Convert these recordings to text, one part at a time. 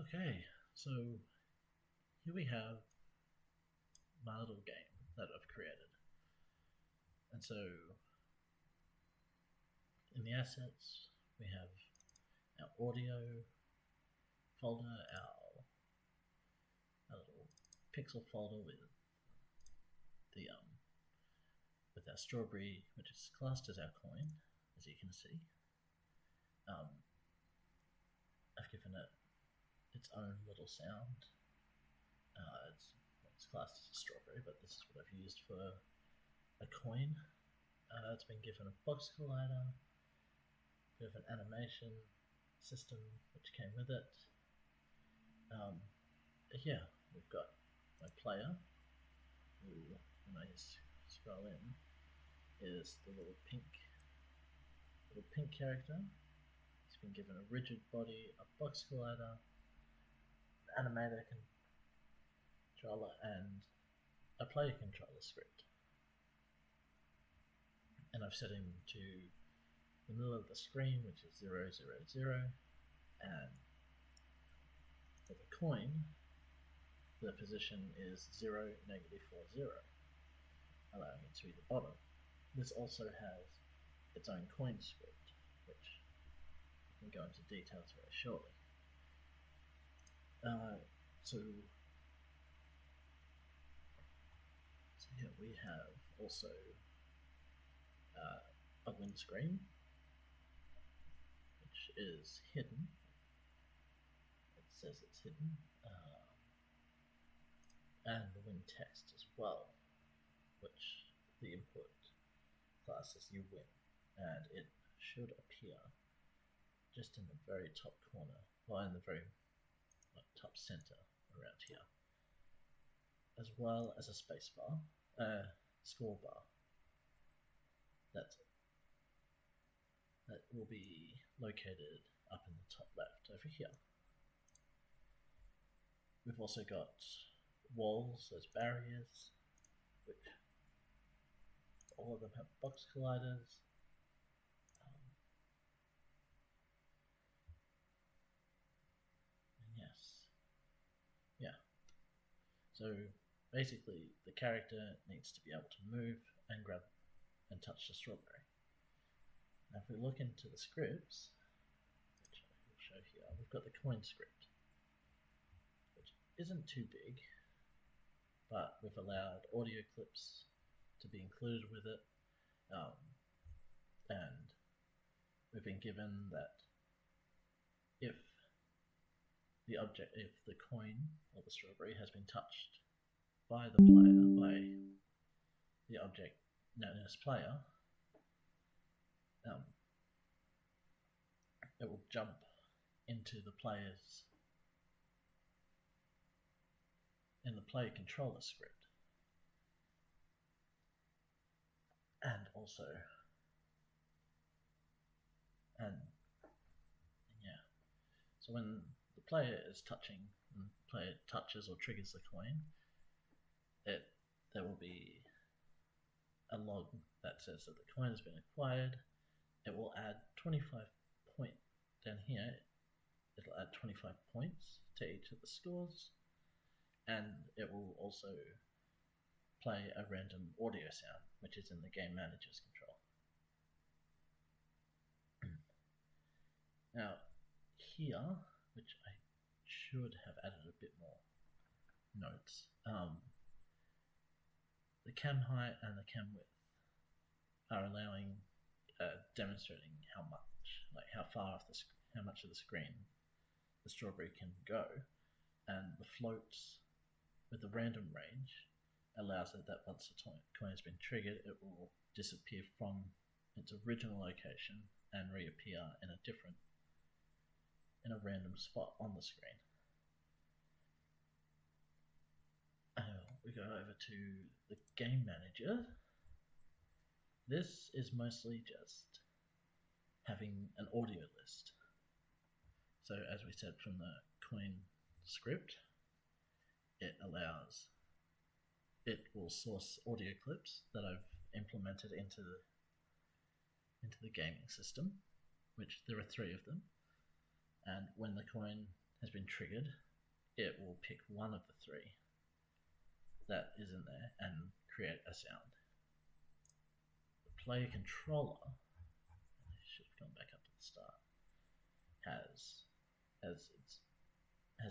Okay, so here we have my little game that I've created. And so in the assets, we have our audio folder, our little pixel folder the with our strawberry, which is classed as our coin, as you can see. I've given it its own little sound. It's classed as a strawberry, but this is what I've used for a coin. It's been given a box collider, a bit of an animation system which came with it. Yeah, we've got my player, who, when I scroll in, is the little pink character. He's been given a rigid body, a box collider, an animator controller, and a player controller script. And I've set him to the middle of the screen, which is 0, 0, 0, and for the coin, the position is 0, negative 4, 0, allowing it to be the bottom. This also has its own coin script, which we can go into details very shortly. So here we have also a windscreen, which is hidden. It says it's hidden. And the win text as well, which the input class as you win, and it should appear just in the very top corner, or in the very top center around here, as well as a space bar, score bar. That's it. That will be located up in the top left over here. We've also got walls as barriers, which all of them have box colliders. And yes, yeah. So basically, the character needs to be able to move and grab and touch the strawberry. Now, if we look into the scripts, which I will show here, we've got the coin script, which isn't too big, but we've allowed audio clips to be included with it, and we've been given that if the coin or the strawberry has been touched by the player, by the object known as player, it will jump into the player's in the player controller script, and also yeah. So when the player is touching, when the player touches or triggers the coin, there will be a log that says that the coin has been acquired. It will add 25 points down here. It'll add 25 points to each of the scores, and it will also play a random audio sound, which is in the game manager's control. Now, here, which I should have added a bit more notes, the cam height and the cam width are allowing, demonstrating how much of the screen the strawberry can go, and the floats with the random range allows it that once the coin has been triggered, it will disappear from its original location and reappear in a random spot on the screen. We go over to the game manager. This is mostly just having an audio list. So as we said from the coin script, it will source audio clips that I've implemented into the gaming system, which there are 3 of them. And when the coin has been triggered, it will pick one of the three that is in there and create a sound. The player controller, I should have gone back up to the start, has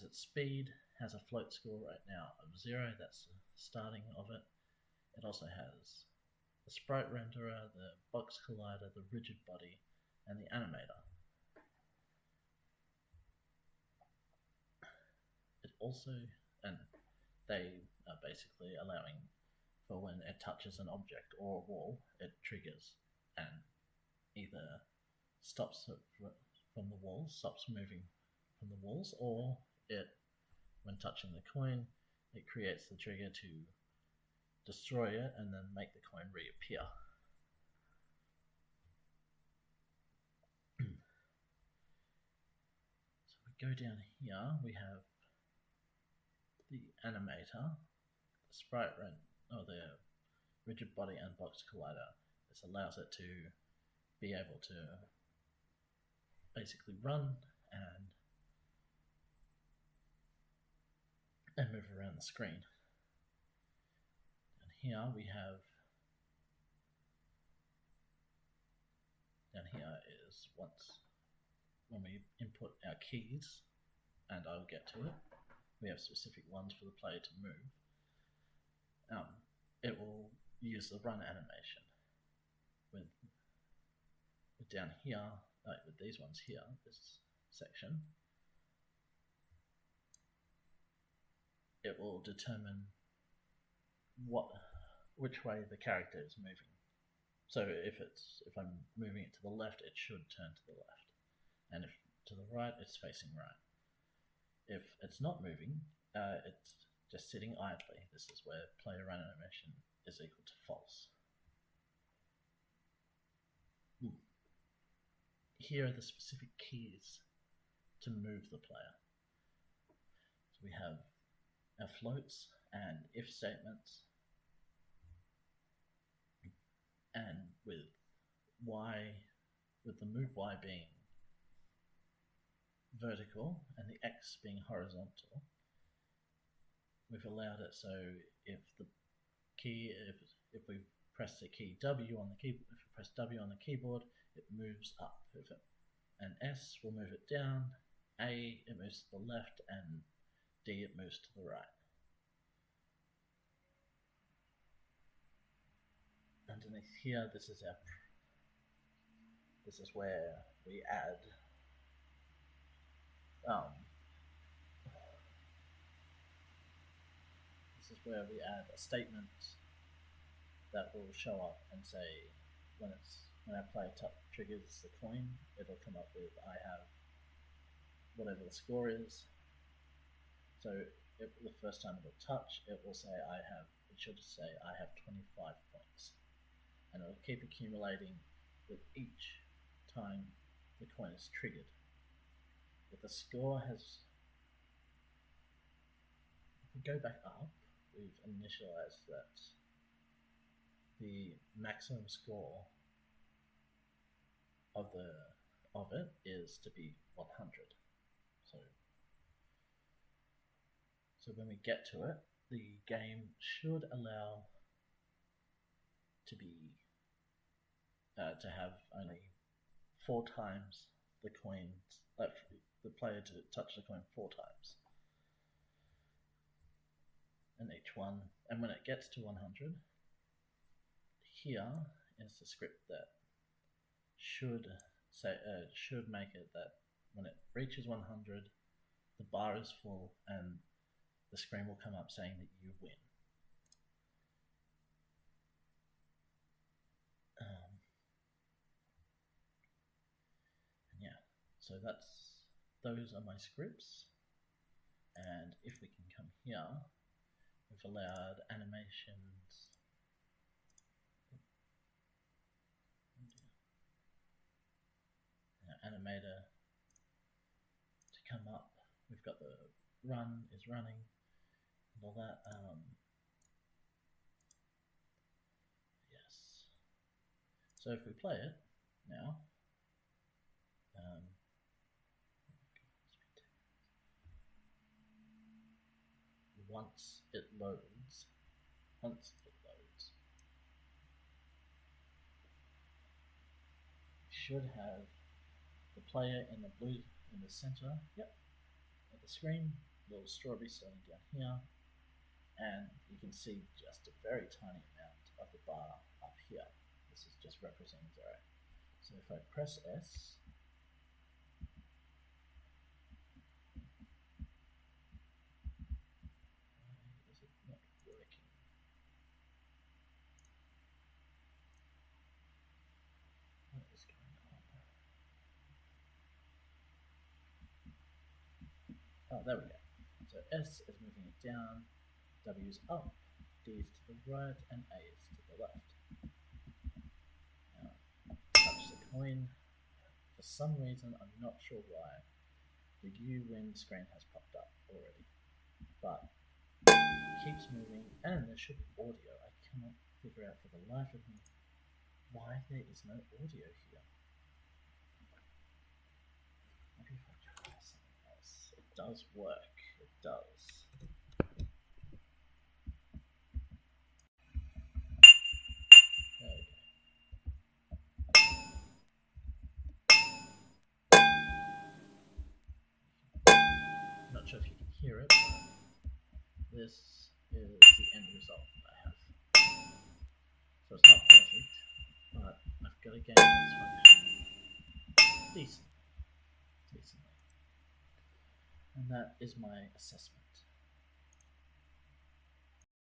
its speed, has a float score right now of 0, that's the starting of it. It also has the sprite renderer, the box collider, the rigid body, and the animator. It also, and they are basically allowing for when it touches an object or a wall, it triggers and either stops it from the walls, stops moving from the walls, or it, when touching the coin, it creates the trigger to destroy it and then make the coin reappear. So we go down here, we have the animator, the sprite the rigid body and box collider. This allows it to be able to basically run and move around the screen. And here we have, down here is when we input our keys, and I'll get to it, we have specific ones for the player to move. It will use the run animation. With down here, like with these ones here, this section, it will determine which way the character is moving. So if I'm moving it to the left, it should turn to the left, and if to the right, it's facing right. If it's not moving, it's just sitting idly. This is where player run animation is equal to false. Here are the specific keys to move the player. So we have our floats and if statements, and with the move Y being vertical and the X being horizontal, we've allowed it so if we press the key W on the keyboard, if we press W on the keyboard, it moves up. And S will move it down, A it moves to the left, and D it moves to the right. Underneath here, this is where we add a statement that will show up and say when our player triggers the coin, it'll come up with I have whatever the score is. So the first time it'll touch, it will say it should say I have 25 points. And it'll keep accumulating with each time the coin is triggered. If the score if we go back up, we've initialized that the maximum score of it is to be 100. So when we get to it, the game should allow to have only 4 times the coins, the player to touch the coin 4 times in each one. And when it gets to 100, here is the script that should make it that when it reaches 100, the bar is full and the screen will come up saying that you win. So those are my scripts, and if we can come here, we've allowed animations. Animator to come up. We've got the run is running and all that. Yes. So if we play it now. once it loads, you should have the player in the blue in the center, yep, of the screen, little strawberry starting down here, and you can see just a very tiny amount of the bar up here. This is just representing 0. So if I press S, why is it not working? What is going on? Oh, there we go. So S is moving it down, W is up, D is to the right, and A is to the left. Now, touch the coin. For some reason, I'm not sure why, the You Win screen has popped up already. But it keeps moving, and there should be audio. I cannot figure out for the life of me why there is no audio here. Maybe if I try something else. It does work. It does. There we go. Not sure if you can hear it, but this is the end result I have. So it's not perfect, but I've got a game that's functioning decently. And that is my assessment.